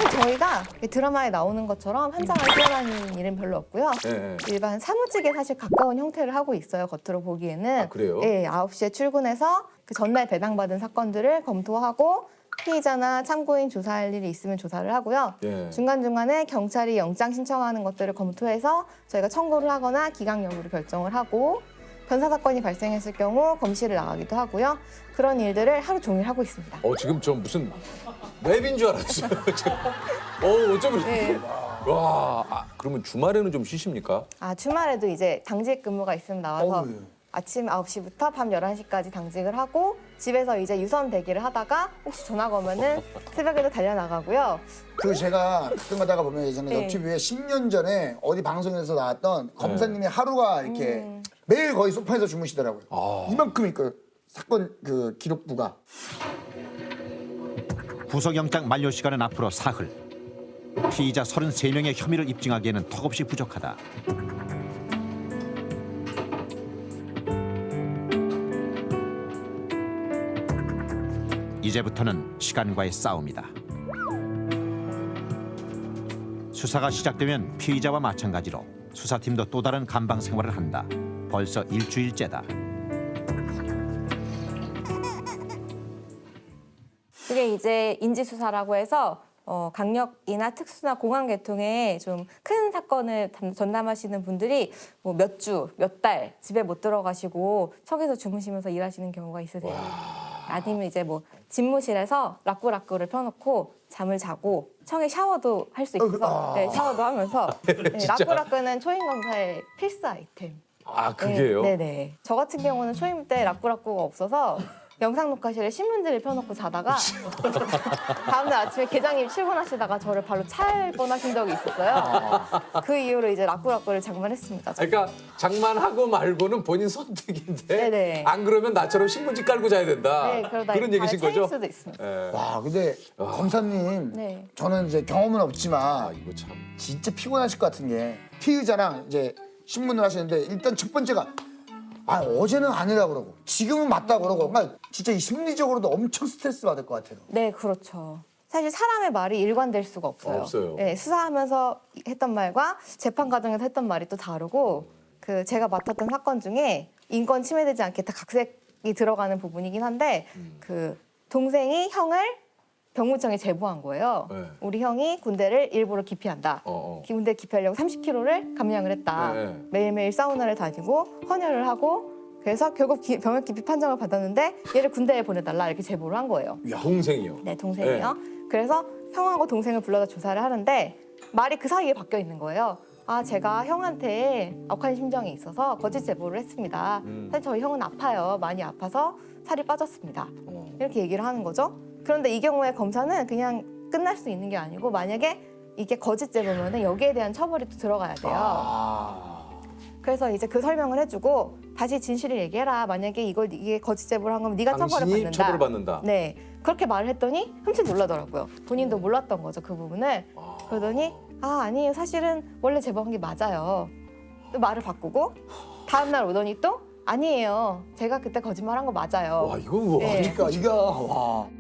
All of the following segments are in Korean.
저희가 드라마에 나오는 것처럼 현장을 뛰어다니는 일은 별로 없고요. 네. 일반 사무직에 사실 가까운 형태를 하고 있어요. 겉으로 보기에는. 아, 그래요? 예, 9시에 출근해서 그 전날 배당받은 사건들을 검토하고 피의자나 참고인 조사할 일이 있으면 조사를 하고요. 예. 중간중간에 경찰이 영장 신청하는 것들을 검토해서 저희가 청구를 하거나 기각 여부를 결정을 하고 변사 사건이 발생했을 경우 검시를 나가기도 하고요. 그런 일들을 하루 종일 하고 있습니다. 지금 저 무슨 랩인 줄 알았어요. 어쩌면 네. 와, 그러면 주말에는 좀 쉬십니까? 주말에도 이제 당직 근무가 있으면 나와서 어우, 예. 아침 9시부터 밤 11시까지 당직을 하고 집에서 이제 유선 대기를 하다가 혹시 전화가 오면은 새벽에도 달려나가고요. 그 제가 가끔 가다가 보면 예전에 네. 너튜브에 10년 전에 어디 방송에서 나왔던 검사님의 하루가 이렇게 매일 거의 소파에서 주무시더라고요. 이만큼 있고 사건 그 기록부가. 구속영장 만료 시간은 앞으로 사흘. 피의자 33명의 혐의를 입증하기에는 턱없이 부족하다. 이제부터는 시간과의 싸움이다. 수사가 시작되면 피의자와 마찬가지로 수사팀도 또 다른 감방 생활을 한다. 벌써 일주일째다. 그게 이제 인지수사라고 해서 강력이나 특수나 공안 계통의 좀 큰 사건을 전담하시는 분들이 뭐 몇 주, 몇 달 집에 못 들어가시고 척에서 주무시면서 일하시는 경우가 있으세요. 아니면 이제 뭐 집무실에서 라꾸라꾸를 펴놓고 잠을 자고 청에 샤워도 할 수 있어서 네, 샤워도 하면서 네, 진짜? 라꾸라꾸는 초임 검사의 필수 아이템. 그게요? 네네. 저 같은 경우는 초임 때 라꾸라꾸가 없어서 영상 녹화실에 신문지를 펴놓고 자다가 다음날 아침에 계장님 출근하시다가 저를 발로 찰 뻔하신 적이 있었어요. 그 이후로 이제 라꾸라꾸를 장만했습니다. 그러니까 장만하고 말고는 본인 선택인데 네네. 안 그러면 나처럼 신문지 깔고 자야 된다. 네, 그러다 그런 얘기신 발에 거죠? 차일 수도 있습니다. 예. 와 근데 검사님 네. 저는 이제 경험은 없지만 이거 참. 진짜 피곤하실 것 같은 게 피의자랑 이제 신문을 하시는데 일단 첫 번째가 어제는 아니라 그러고 지금은 맞다 그러고 그러니까 진짜 이 심리적으로도 엄청 스트레스 받을 것 같아요. 네, 그렇죠. 사실 사람의 말이 일관될 수가 없어요. 없어요. 네, 수사하면서 했던 말과 재판 과정에서 했던 말이 또 다르고 그 제가 맡았던 사건 중에 인권 침해되지 않게 다 각색이 들어가는 부분이긴 한데 그 동생이 형을 병무청에 제보한 거예요. 네. 우리 형이 군대를 일부러 기피한다. 군대 기피하려고 30kg를 감량을 했다. 네. 매일매일 사우나를 다니고 헌혈을 하고 그래서 결국 병역 기피 판정을 받았는데 얘를 군대에 보내달라 이렇게 제보를 한 거예요. 동생이요? 네, 동생이요. 그래서 형하고 동생을 불러다 조사를 하는데 말이 그 사이에 바뀌어 있는 거예요. 제가 형한테 억한 심정이 있어서 거짓 제보를 했습니다. 사실 저희 형은 아파요. 많이 아파서 살이 빠졌습니다. 이렇게 얘기를 하는 거죠. 그런데 이 경우에 검사는 그냥 끝날 수 있는 게 아니고 만약에 이게 거짓 제보면은 여기에 대한 처벌이 또 들어가야 돼요. 그래서 이제 그 설명을 해주고 다시 진실을 얘기해라. 만약에 이게 거짓 제보를 한 거면 네가 처벌을 당신이 받는다. 처벌을 받는다. 네, 그렇게 말을 했더니 흠칫 놀라더라고요. 본인도 몰랐던 거죠, 그 부분을. 그러더니 아니에요. 사실은 원래 제보한 게 맞아요. 또 말을 바꾸고 다음 날 오더니 또 아니에요. 제가 그때 거짓말한 거 맞아요. 와, 이거 뭐. 네. 그러니까 이거 와.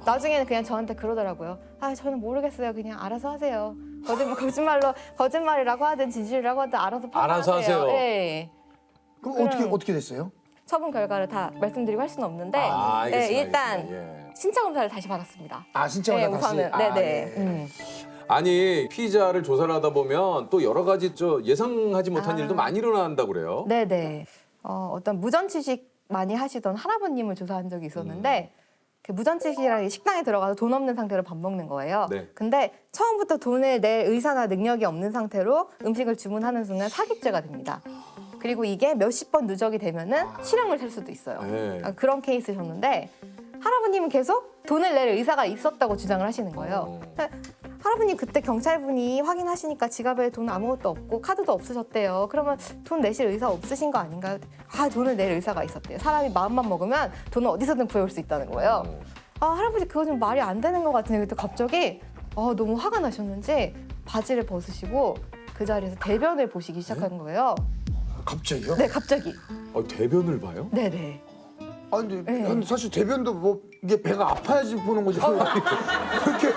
나중에는 그냥 저한테 그러더라고요. 저는 모르겠어요. 그냥 알아서 하세요. 거짓말이라고 하든 진실이라고 하든 알아서 판단하세요. 알아서 하세요. 네. 그럼 어떻게 됐어요? 처분 결과를 다 말씀드리고 할 수는 없는데 알겠습니다. 일단 알겠습니다. 예. 신체 검사를 다시 받았습니다. 신청을 네, 다시. 우선은. 네네. 예. 아니, 피의자를 조사를 하다 보면 또 여러 가지 예상하지 못한 일도 많이 일어난다고 그래요. 네네. 어떤 무전취식 많이 하시던 할아버님을 조사한 적이 있었는데 그 무전취식이라는 식당에 들어가서 돈 없는 상태로 밥 먹는 거예요. 네. 근데 처음부터 돈을 낼 의사나 능력이 없는 상태로 음식을 주문하는 순간 사기죄가 됩니다. 그리고 이게 몇십 번 누적이 되면은 실형을 살 수도 있어요. 네. 그런 케이스셨는데 할아버님은 계속 돈을 낼 의사가 있었다고 주장을 하시는 거예요. 할아버님 그때 경찰분이 확인하시니까 지갑에 돈 아무것도 없고 카드도 없으셨대요. 그러면 돈 내실 의사 없으신 거 아닌가요? 돈을 낼 의사가 있었대요. 사람이 마음만 먹으면 돈은 어디서든 구해올 수 있다는 거예요. 할아버지 그거 좀 말이 안 되는 것 같은데 그때 갑자기 너무 화가 나셨는지 바지를 벗으시고 그 자리에서 대변을 보시기 시작한 거예요. 갑자기요? 네, 갑자기. 대변을 봐요? 네네. 근데 네. 사실 대변도 뭐 이게 배가 아파야지 보는 거지. 그렇게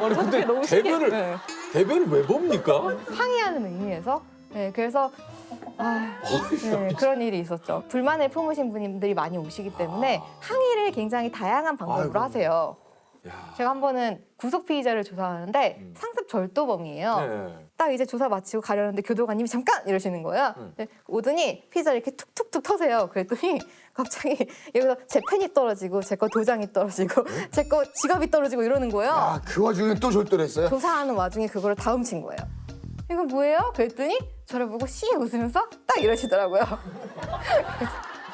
아니 근데 너무 대변을 네. 대변을 왜 봅니까? 항의하는 의미에서 네, 그래서 네, 그런 일이 있었죠. 불만을 품으신 분들이 많이 오시기 때문에 항의를 굉장히 다양한 방법으로 아이고. 하세요. 야. 제가 한 번은 구속 피의자를 조사하는데 상습 절도범이에요. 네. 딱 이제 조사 마치고 가려는데 교도관님이 잠깐 이러시는 거예요. 네, 오더니 피의자를 이렇게 툭툭툭 터세요. 그랬더니 갑자기 여기서 제 펜이 떨어지고 제 거 도장이 떨어지고 제 거 지갑이 떨어지고 이러는 거예요. 아, 그 와중에 또 절도했어요? 조사하는 와중에 그거를 다 훔친 거예요. 이거 뭐예요? 그랬더니 저를 보고 씨 웃으면서 딱 이러시더라고요.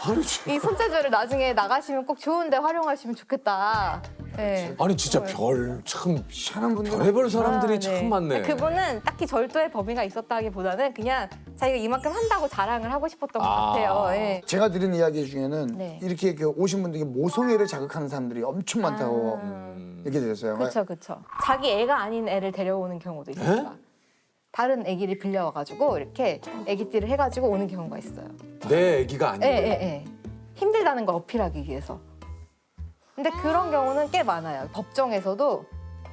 아니, 진- 이 손재주를 나중에 나가시면 꼭 좋은데 활용하시면 좋겠다. 네. 아니 진짜 별 참 희한한 분들. 별의별 사람들이 아, 참 네. 많네. 그분은 딱히 절도의 범위가 있었다기보다는 그냥 자기가 이만큼 한다고 자랑을 하고 싶었던 것 아. 같아요. 예. 제가 들은 이야기 중에는 네. 이렇게 그 오신 분들이 모성애를 자극하는 사람들이 엄청 많다고 얘기 들었어요. 그렇죠, 그렇죠. 자기 애가 아닌 애를 데려오는 경우도 있습니다. 다른 애기를 빌려와가지고 이렇게 애기띠를 해가지고 오는 경우가 있어요. 내 애기가 예, 아니에요. 예, 예. 힘들다는 걸 어필하기 위해서. 근데 그런 경우는 꽤 많아요. 법정에서도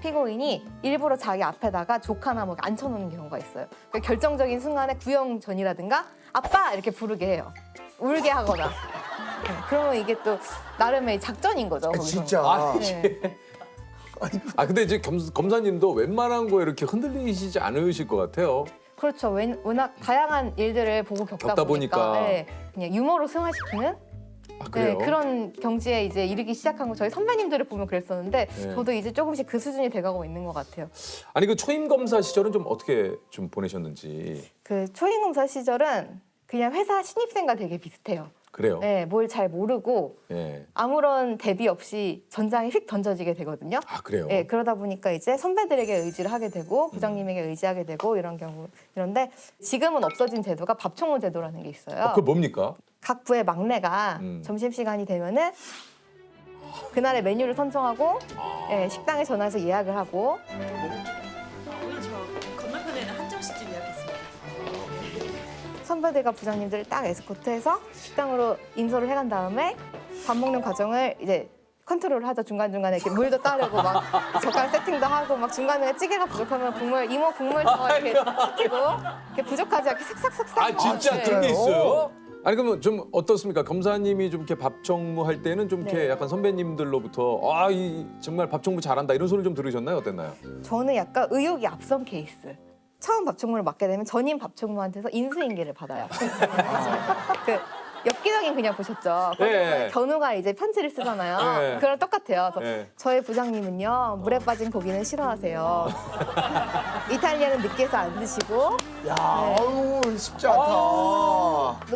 피고인이 일부러 자기 앞에다가 조카나 뭐 앉혀놓는 경우가 있어요. 그 결정적인 순간에 구형 전이라든가 아빠 이렇게 부르게 해요. 울게 하거나. 네, 그러면 이게 또 나름의 작전인 거죠. 거기서. 진짜. 아, 네. 아 근데 이제 검사님도 웬만한 거 이렇게 흔들리시지 않으실 것 같아요. 그렇죠. 워낙 다양한 일들을 보고 겪다 보니까. 네, 그냥 유머로 승화시키는 아 네, 그래요? 그런 경지에 이제 이르기 시작한 거 저희 선배님들을 보면 그랬었는데 네. 저도 이제 조금씩 그 수준이 돼가고 있는 것 같아요. 아니 그 초임 검사 시절은 좀 어떻게 좀 보내셨는지. 그 초임검사 시절은 그냥 회사 신입생과 되게 비슷해요. 그래요. 네, 뭘 잘 모르고 예. 아무런 대비 없이 전장에 휙 던져지게 되거든요. 아 그래요. 네, 그러다 보니까 이제 선배들에게 의지를 하게 되고 부장님에게 의지하게 되고 이런 경우 이런데 지금은 없어진 제도가 밥총무 제도라는 게 있어요. 그거 뭡니까? 각 부의 막내가 점심시간이 되면은 그날의 메뉴를 선정하고 예, 식당에 전화해서 예약을 하고 오늘 저 건너편에는 한정식집 예약했습니다. 선배들과 부장님들을 딱 에스코트해서 식당으로 인솔을 해간 다음에 밥 먹는 과정을 이제 컨트롤을 하죠. 중간중간에 이렇게 물도 따르고 막 젓가락 세팅도 하고 막 중간에 찌개가 부족하면 국물 이모 국물 더 이렇게 드리고 이렇게 부족하지 않게 싹싹싹싹 아 진짜 네. 그런 게 진짜요? 있어요? 아니 그러면 좀 어떻습니까? 검사님이 좀 이렇게 밥총무 할 때는 좀 이렇게 네. 약간 선배님들로부터 아 이 정말 밥총무 잘한다 이런 소리 좀 들으셨나요? 어땠나요? 저는 약간 의욕이 앞선 케이스. 처음 밥총무를 맡게 되면 전임 밥총무한테서 인수인계를 받아요. 그 엽기적인 그냥 보셨죠. 네. 견우가 이제 편지를 쓰잖아요. 네. 그거랑 똑같아요. 그래서 네. 저희 부장님은요 물에 빠진 고기는 싫어하세요. 이탈리아는 느끼해서 안 드시고 야, 아유, 쉽지 않다.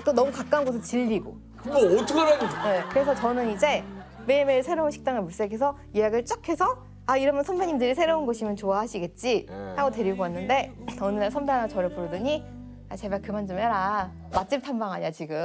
또 너무 가까운 곳은 질리고. 뭐 어떡하라는 네, 그래서 저는 이제 매일매일 새로운 식당을 물색해서 예약을 쫙 해서 아 이러면 선배님들이 새로운 곳이면 좋아하시겠지 하고 데리고 왔는데 어느 날 선배 하나 저를 부르더니 아 제발 그만 좀 해라 맛집 탐방 아니야 지금.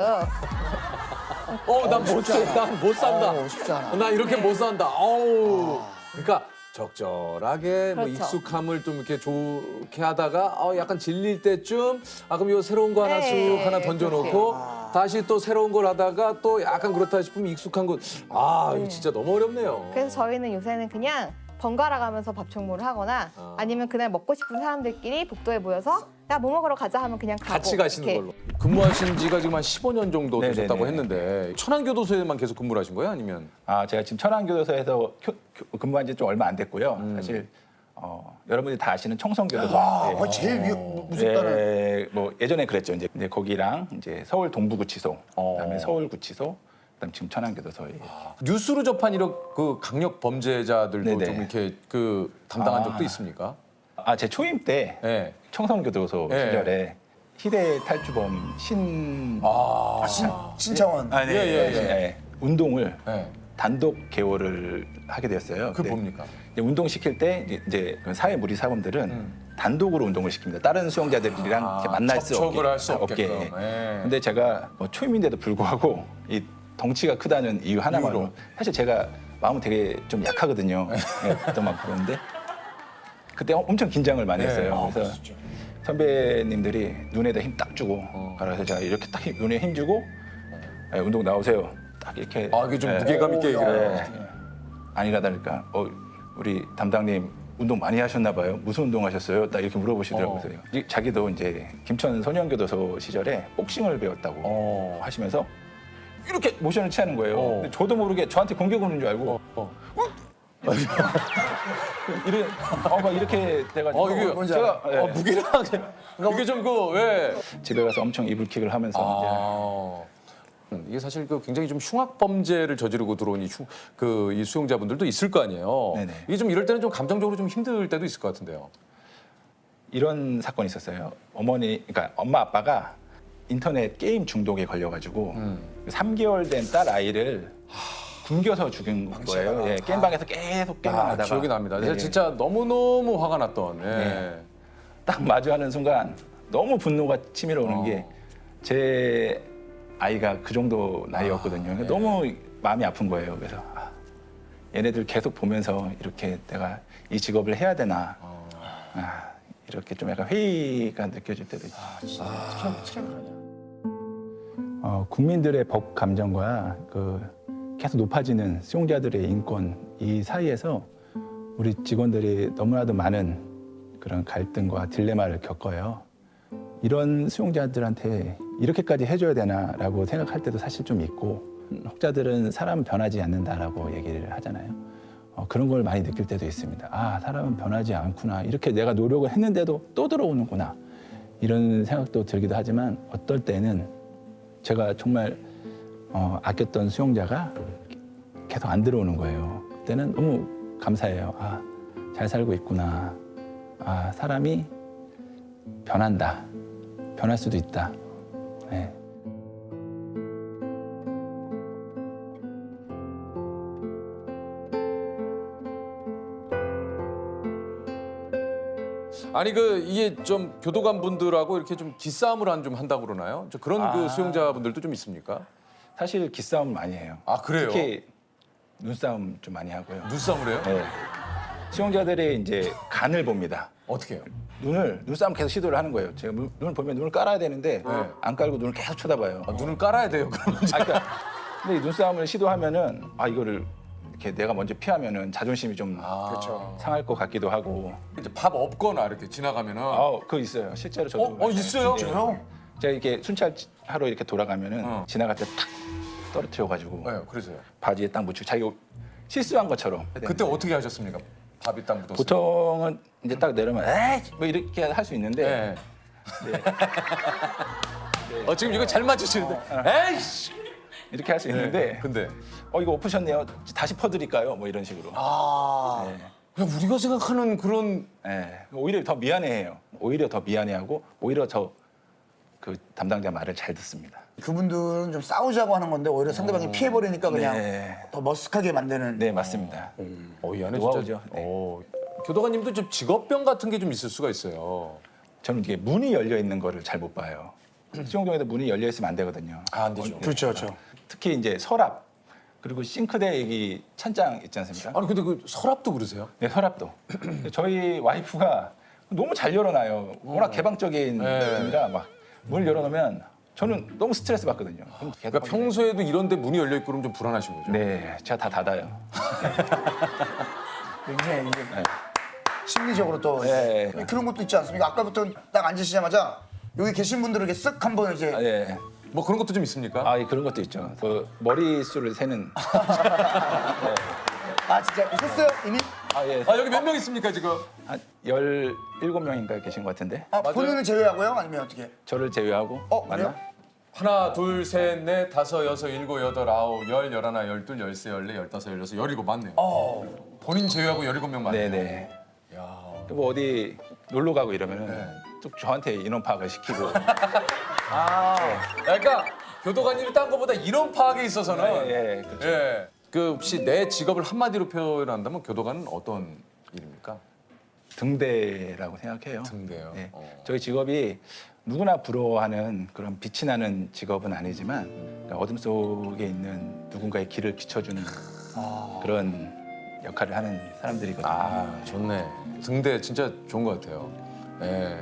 난 못 살, 난못 산다. 쉽지 않아. 나 이렇게 못 산다. 어우. 그러니까 적절하게 뭐 그렇죠. 익숙함을 좀 이렇게 좋게 하다가 약간 질릴 때쯤 그럼 요 새로운 거 하나 네, 쑥 하나 던져놓고 다시 또 새로운 걸 하다가 또 약간 그렇다 싶으면 익숙한 거 이거 진짜 너무 어렵네요. 그래서 저희는 요새는 그냥 번갈아 가면서 밥총무를 하거나 아니면 그날 먹고 싶은 사람들끼리 복도에 모여서 야 뭐 먹으러 가자 하면 그냥 가고 같이 가시는 이렇게. 걸로. 근무하신 지가 지금 한 15년 정도 네네네. 되셨다고 했는데 천안교도소에만 계속 근무를 하신 거예요? 아니면? 제가 지금 천안교도소에서 근무한 지 좀 얼마 안 됐고요. 사실 여러분들이 다 아시는 청성교도소. 와, 네. 제일 무섭다는. 네, 뭐 예전에 그랬죠. 이제 거기랑 이제 서울 동부구치소, 그다음에 서울구치소, 그다음 지금 천안교도소에. 뉴스로 접한 이런 그 강력 범죄자들도 네네. 좀 이렇게 그 담당한 적도 있습니까? 제 초임 때 네. 청성교도소 네. 시절에 희대 탈주범 신창원. 네. 예. 운동을 네. 단독 개호를 하게 되었어요. 그게 근데 뭡니까? 이제 운동 시킬 때 이제 그 사회 무리 사범들은 단독으로 운동을 시킵니다. 다른 수용자들이랑 이렇게 만날 수 없게. 접촉을 할 수 없게끔. 예. 근데 제가 초임인데도 불구하고 이 덩치가 크다는 이유 하나만으로 이유로. 사실 제가 마음은 되게 좀 약하거든요. 또 막 그러는데 그때 엄청 긴장을 많이 네. 했어요. 그래서 선배님들이 눈에다 힘 딱 주고 그래서 제가 이렇게 딱 눈에 힘 주고 운동 나오세요. 딱 이렇게 이게 좀 무게감 있게 얘기를 해요. 아니라다니까 우리 담당님 운동 많이 하셨나 봐요. 무슨 운동 하셨어요? 딱 이렇게 물어보시더라고요. 자기도 이제 김천 소년교도소 시절에 복싱을 배웠다고 하시면서 이렇게 모션을 취하는 거예요. 근데 저도 모르게 저한테 공격 오는 줄 알고 막 이렇게 돼가지고 이게 뭔지 제가 예, 무게랑 이게 좀 그 왜? 집에 가서 엄청 이불킥을 하면서 이게 사실 그 굉장히 좀 흉악 범죄를 저지르고 들어온 이 수용자분들도 있을 거 아니에요. 네네. 이게 좀 이럴 때는 좀 감정적으로 좀 힘들 때도 있을 것 같은데요. 이런 사건이 있었어요. 그러니까 엄마 아빠가 인터넷 게임 중독에 걸려가지고 3개월 된 딸 아이를 굶겨서 죽인 거예요. 예, 게임방에서 계속 게임을 하다가 기억이 납니다. 네. 진짜 너무너무 화가 났던. 예. 네. 딱 마주하는 순간 너무 분노가 치밀어 오는 게 제 아이가 그 정도 나이였거든요. 네. 너무 마음이 아픈 거예요. 그래서 얘네들 계속 보면서 이렇게 내가 이 직업을 해야 되나 이렇게 좀 약간 회의가 느껴질 때도 있어요. 국민들의 법 감정과 계속 높아지는 수용자들의 인권 이 사이에서 우리 직원들이 너무나도 많은 그런 갈등과 딜레마를 겪어요. 이런 수용자들한테 이렇게까지 해줘야 되나라고 생각할 때도 사실 좀 있고 혹자들은 사람은 변하지 않는다라고 얘기를 하잖아요. 그런 걸 많이 느낄 때도 있습니다. 사람은 변하지 않구나. 이렇게 내가 노력을 했는데도 또 들어오는구나. 이런 생각도 들기도 하지만 어떨 때는 제가 정말 아꼈던 수용자가 계속 안 들어오는 거예요. 그때는 너무 감사해요. 잘 살고 있구나. 사람이 변한다. 변할 수도 있다. 네. 아니 이게 좀 교도관 분들하고 이렇게 좀 기싸움을 좀 한다고 그러나요? 그런 그 수용자분들도 좀 있습니까? 사실 기싸움 많이 해요. 그래요? 특히 눈싸움 좀 많이 하고요. 눈싸움을 해요? 네. 수용자들이 이제 간을 봅니다. 어떻게 해요? 눈싸움 계속 시도를 하는 거예요. 제가 눈을 보면 눈을 깔아야 되는데 네. 안 깔고 눈을 계속 쳐다봐요. 눈을 깔아야 돼요, 그러면. 그러니까 근데 이 눈싸움을 시도하면은 이거를 이렇게 내가 먼저 피하면은 자존심이 좀 그렇죠. 상할 것 같기도 하고. 이제 밥 없거나 이렇게 지나가면은 그거 있어요. 실제로 저도. 있어요? 네. 제가 이렇게 순찰하러 이렇게 돌아가면은 지나갈 때 탁 떨어뜨려가지고 네, 그래서요. 바지에 딱 묻히고 자기가 실수한 것처럼. 그때 어떻게 하셨습니까? 밥이 딱 묻었어요. 보통은 이제 딱 내려면 에이 뭐 이렇게 할 수 있는데 네. 지금 이거 잘 맞추시는데. 에이씨! 이렇게 할 수 있는데 근데 이거 엎으셨네요. 다시 퍼드릴까요? 뭐 이런 식으로. 네. 그냥 우리가 생각하는 그런 네. 오히려 더 미안해해요. 오히려 더 미안해하고 오히려 더 그 담당자 말을 잘 듣습니다. 그분들은 좀 싸우자고 하는 건데 오히려 상대방이 피해버리니까 그냥 네. 더 머쓱하게 만드는. 네 맞습니다. 이 안에 노하우죠. 진짜 네. 교도관님도 좀 직업병 같은 게 좀 있을 수가 있어요. 저는 이게 문이 열려 있는 거를 잘 못 봐요. 수용동에도 문이 열려 있으면 안 되거든요. 안 되죠. 그렇죠, 그렇죠. 특히 이제 서랍 그리고 싱크대 여기 찬장 있지 않습니까? 아니 근데 그 서랍도 그러세요? 네, 서랍도. 저희 와이프가 너무 잘 열어놔요. 워낙 개방적인 분이라 막 문을 열어놓으면 저는 너무 스트레스 받거든요. 그러니까 평소에도 이런 데 문이 열려 있고 그러면 좀 불안하신 거죠? 네, 제가 다 닫아요. 이게 심리적으로 또 네. 그런 것도 있지 않습니까? 아까부터 딱 앉으시자마자 여기 계신 분들에게 쓱 한번 이제 네. 뭐 그런 것도 좀 있습니까? 예, 그런 것도 있죠. 머리수를 세는. 진짜 있었어요 이미? 예. 여기 몇 명 있습니까 지금? 한 17명인가 계신 것 같은데. 본인을 제외하고요? 아니면 어떻게? 저를 제외하고. 그래요? 하나, 둘, 셋, 넷, 다섯, 여섯, 일곱, 여덟, 아홉, 열, 열하나, 열둘, 열세, 열네, 열다섯, 열여섯, 열일곱 맞네요. 본인 제외하고 17명 맞네요. 네네. 야. 뭐 어디 놀러 가고 이러면은 네. 또 저한테 인원 파악을 시키고. 그러니까 교도관님이 딴 것보다 이런 파악에 있어서는 예, 그렇죠. 예. 그 혹시 내 직업을 한마디로 표현한다면 교도관은 어떤 일입니까? 등대라고 생각해요. 등대요. 네. 어. 저희 직업이 누구나 부러워하는 그런 빛이 나는 직업은 아니지만 그러니까 어둠 속에 있는 누군가의 길을 비춰주는 그런 역할을 하는 사람들이거든요. 좋네. 등대 진짜 좋은 것 같아요. 예.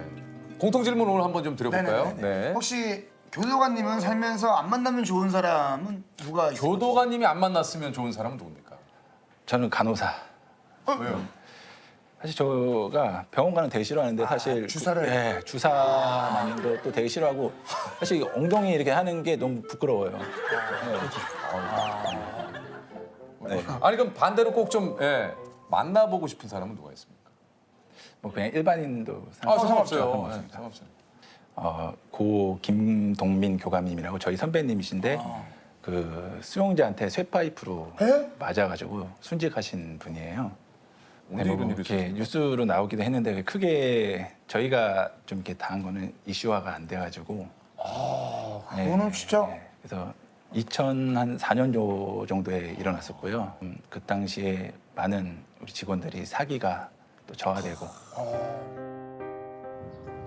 공통 질문 오늘 한번 좀 드려볼까요? 네네네. 네. 혹시 교도관님은 살면서 안 만나면 좋은 사람은 누가 있어요? 교도관님이 안 만났으면 좋은 사람은 누굽니까? 저는 간호사. 왜요? 사실 저가 병원 가는 되게 싫어하는데 사실 주사를? 네, 주사 맞는 것도 되게 싫어하고 사실 엉덩이 이렇게 하는 게 너무 부끄러워요. 네. 아니 그럼 반대로 꼭 좀 만나보고 싶은 사람은 누가 있습니까? 뭐 그냥 일반인도 상관없어요. 상관없습니다. 상관없어요. 고 김동민 교감님이라고 저희 선배님이신데 그 수용자한테 쇠파이프로 맞아가지고 순직하신 분이에요. 어디 뭐 이런 일이 이렇게 있었어요? 뉴스로 나오기도 했는데 크게 저희가 좀 이렇게 당한 거는 이슈화가 안 돼가지고. 그거는 진짜 그래서 2004년 정도에 일어났었고요. 그 당시에 많은 우리 직원들이 사기가 또 저하되고.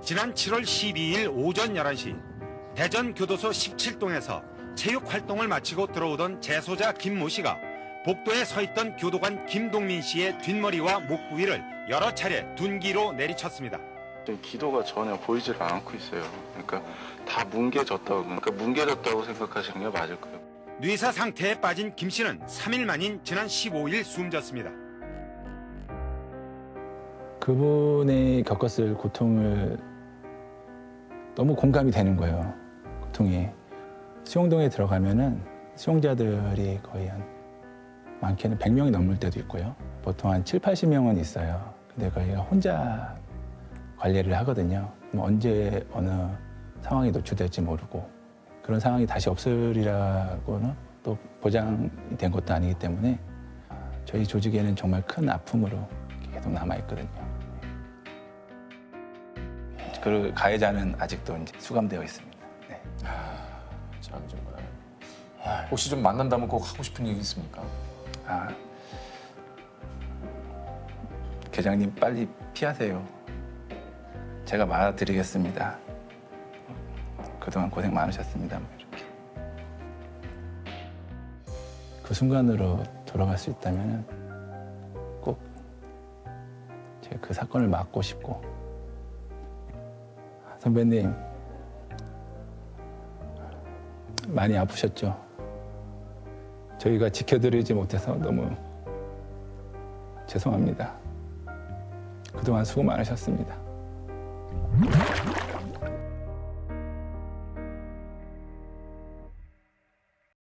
지난 7월 12일 오전 11시 대전 교도소 17동에서 체육 활동을 마치고 들어오던 재소자 김모 씨가 복도에 서 있던 교도관 김동민 씨의 뒷머리와 목 부위를 여러 차례 둔기로 내리쳤습니다. 기도가 전혀 보이질 않고 있어요. 그러니까 다 뭉개졌다고 생각하시는 게 맞을 거예요. 뇌사 상태에 빠진 김 씨는 3일 만인 지난 15일 숨졌습니다. 그분이 겪었을 고통을 너무 공감이 되는 거예요. 고통이. 수용동에 들어가면은 수용자들이 거의 많게는 100명이 넘을 때도 있고요. 보통 한 7, 80명은 있어요. 근데 거기가 혼자 관리를 하거든요. 뭐 언제 어느 상황이 노출될지 모르고 그런 상황이 다시 없으리라고는 또 보장이 된 것도 아니기 때문에 저희 조직에는 정말 큰 아픔으로 계속 남아있거든요. 그 가해자는 아직도 이제 수감되어 있습니다. 네. 참 정말. 혹시 좀 만난다면 꼭 하고 싶은 얘기 있습니까? 계장님 빨리 피하세요. 제가 말아드리겠습니다. 그동안 고생 많으셨습니다. 뭐 이렇게. 그 순간으로 돌아갈 수 있다면 꼭 제가 그 사건을 막고 싶고 선배님 많이 아프셨죠? 저희가 지켜드리지 못해서 너무 죄송합니다. 그동안 수고 많으셨습니다.